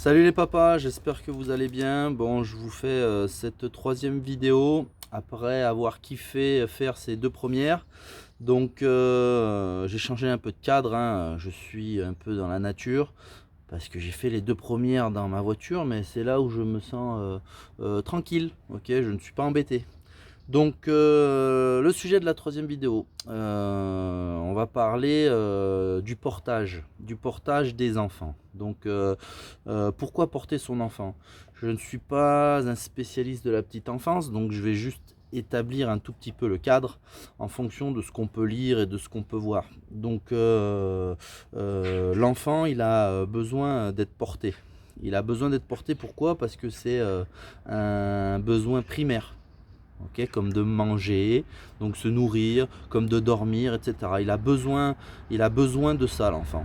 Salut les papas, j'espère que vous allez bien. Bon, je vous fais cette troisième vidéo après avoir kiffé faire ces deux premières. Donc, j'ai changé un peu de cadre, hein. Je suis un peu dans la nature parce que j'ai fait les deux premières dans ma voiture, mais c'est là où je me sens tranquille. Ok, je ne suis pas embêté. Donc, le sujet de la troisième vidéo, on va parler du portage des enfants. Donc, pourquoi porter son enfant? Je ne suis pas un spécialiste de la petite enfance, donc je vais juste établir un tout petit peu le cadre en fonction de ce qu'on peut lire et de ce qu'on peut voir. Donc, l'enfant, il a besoin d'être porté. Il a besoin d'être porté, pourquoi? Parce que c'est un besoin primaire. Ok, comme de manger, donc se nourrir, comme de dormir, etc. Il a besoin de ça, l'enfant.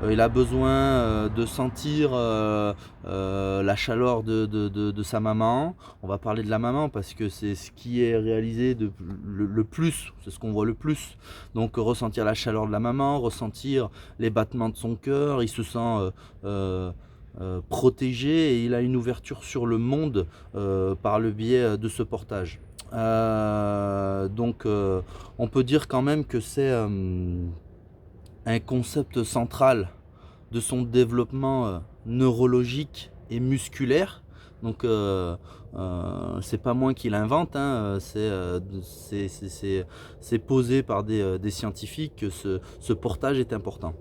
Il a besoin de sentir la chaleur de sa maman. On va parler de la maman parce que c'est ce qui est réalisé le plus, c'est ce qu'on voit le plus. Donc ressentir la chaleur de la maman, ressentir les battements de son cœur, il se sent protégé et il a une ouverture sur le monde par le biais de ce portage. Donc, on peut dire quand même que c'est un concept central de son développement neurologique et musculaire. Donc, c'est pas moi qui l'invente, hein, c'est posé par des scientifiques que ce portage est important.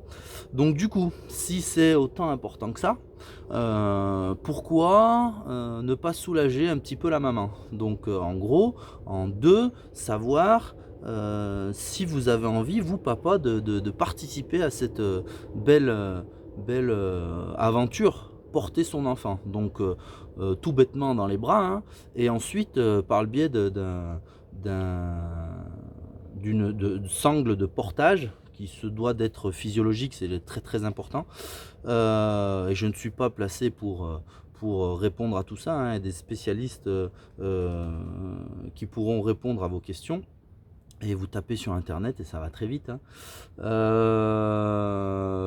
Donc du coup, si c'est autant important que ça, pourquoi ne pas soulager un petit peu la maman? Donc en gros, en deux, savoir si vous avez envie, vous papa, de participer à cette belle aventure, porter son enfant. Donc tout bêtement dans les bras, hein, et ensuite par le biais d'une sangle de portage qui se doit d'être physiologique, c'est très très important. Et je ne suis pas placé pour répondre à tout ça, hein, des spécialistes qui pourront répondre à vos questions. Et vous tapez sur internet et ça va très vite, hein.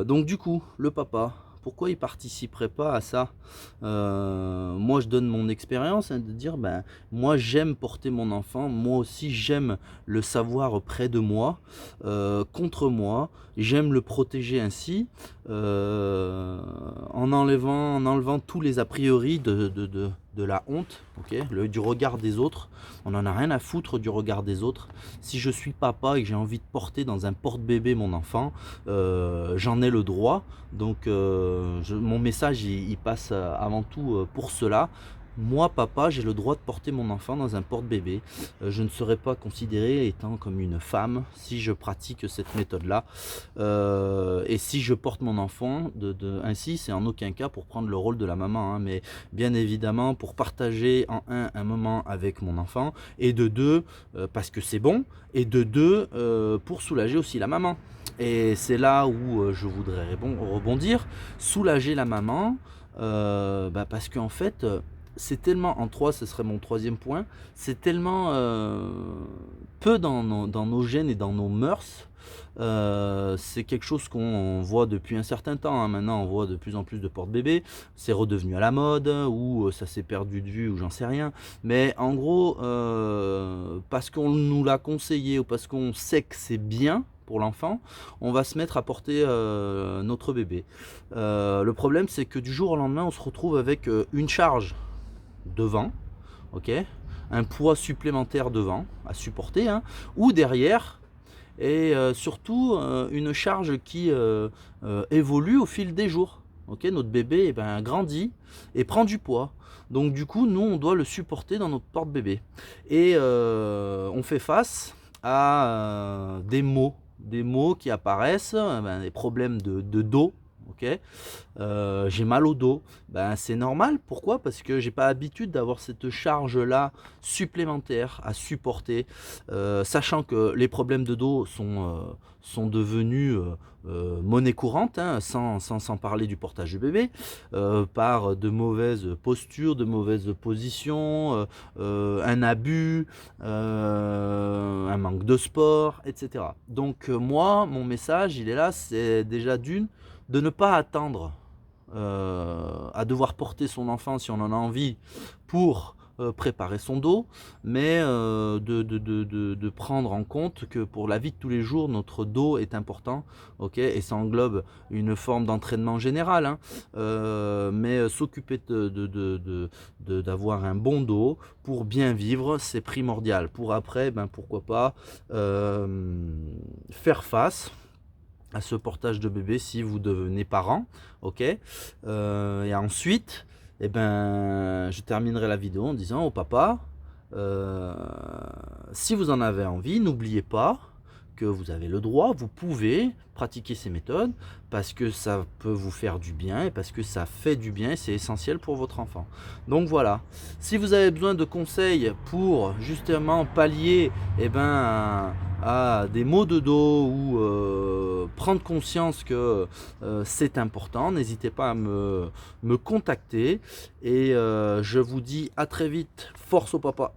Donc du coup, le papa, pourquoi il participerait pas à ça? Moi je donne mon expérience, hein, de dire ben moi j'aime porter mon enfant, moi aussi j'aime le savoir près de moi, contre moi, j'aime le protéger ainsi, en enlevant tous les a priori de la honte, ok, du regard des autres. On n'en a rien à foutre du regard des autres. Si je suis papa et que j'ai envie de porter dans un porte-bébé mon enfant, j'en ai le droit. Donc mon message il passe avant tout pour cela. Moi, papa, j'ai le droit de porter mon enfant dans un porte-bébé. Je ne serai pas considéré étant comme une femme si je pratique cette méthode-là. Et si je porte mon enfant ainsi, c'est en aucun cas pour prendre le rôle de la maman, hein, mais bien évidemment pour partager en un moment avec mon enfant, et de deux, parce que c'est bon, et de deux, pour soulager aussi la maman. Et c'est là où je voudrais rebondir, soulager la maman, parce qu'en fait, c'est tellement, en trois, ce serait mon troisième point, c'est tellement peu dans nos gènes et dans nos mœurs. C'est quelque chose qu'on voit depuis un certain temps, hein. Maintenant on voit de plus en plus de porte-bébés, c'est redevenu à la mode, ou ça s'est perdu de vue, ou j'en sais rien. Mais en gros, parce qu'on nous l'a conseillé, ou parce qu'on sait que c'est bien pour l'enfant, on va se mettre à porter notre bébé. Le problème, c'est que du jour au lendemain, on se retrouve avec une charge devant, ok, un poids supplémentaire devant à supporter, hein, ou derrière, et surtout une charge qui évolue au fil des jours. Ok, notre bébé, eh ben, grandit et prend du poids. Donc du coup, nous, on doit le supporter dans notre porte-bébé. Et on fait face à des mots qui apparaissent, des problèmes de dos. Ok, j'ai mal au dos, ben c'est normal. Pourquoi? Parce que j'ai pas l'habitude d'avoir cette charge là supplémentaire à supporter, sachant que les problèmes de dos sont devenus monnaie courante, hein, sans parler du portage de bébé, par de mauvaises postures, de mauvaises positions, un abus, un manque de sport, etc. Donc moi, mon message, il est là, c'est déjà d'une, de ne pas attendre à devoir porter son enfant si on en a envie pour préparer son dos, mais de prendre en compte que pour la vie de tous les jours, notre dos est important, ok, et ça englobe une forme d'entraînement général, hein, mais s'occuper d'avoir un bon dos pour bien vivre, c'est primordial. Pour après, ben, pourquoi pas faire face à ce portage de bébé si vous devenez parent, ok, et ensuite, eh ben, je terminerai la vidéo en disant au papa, si vous en avez envie, n'oubliez pas que vous avez le droit, vous pouvez pratiquer ces méthodes parce que ça peut vous faire du bien et parce que ça fait du bien et c'est essentiel pour votre enfant. Donc voilà, si vous avez besoin de conseils pour justement pallier à des maux de dos ou prendre conscience que c'est important, n'hésitez pas à me contacter et je vous dis à très vite, force au papa.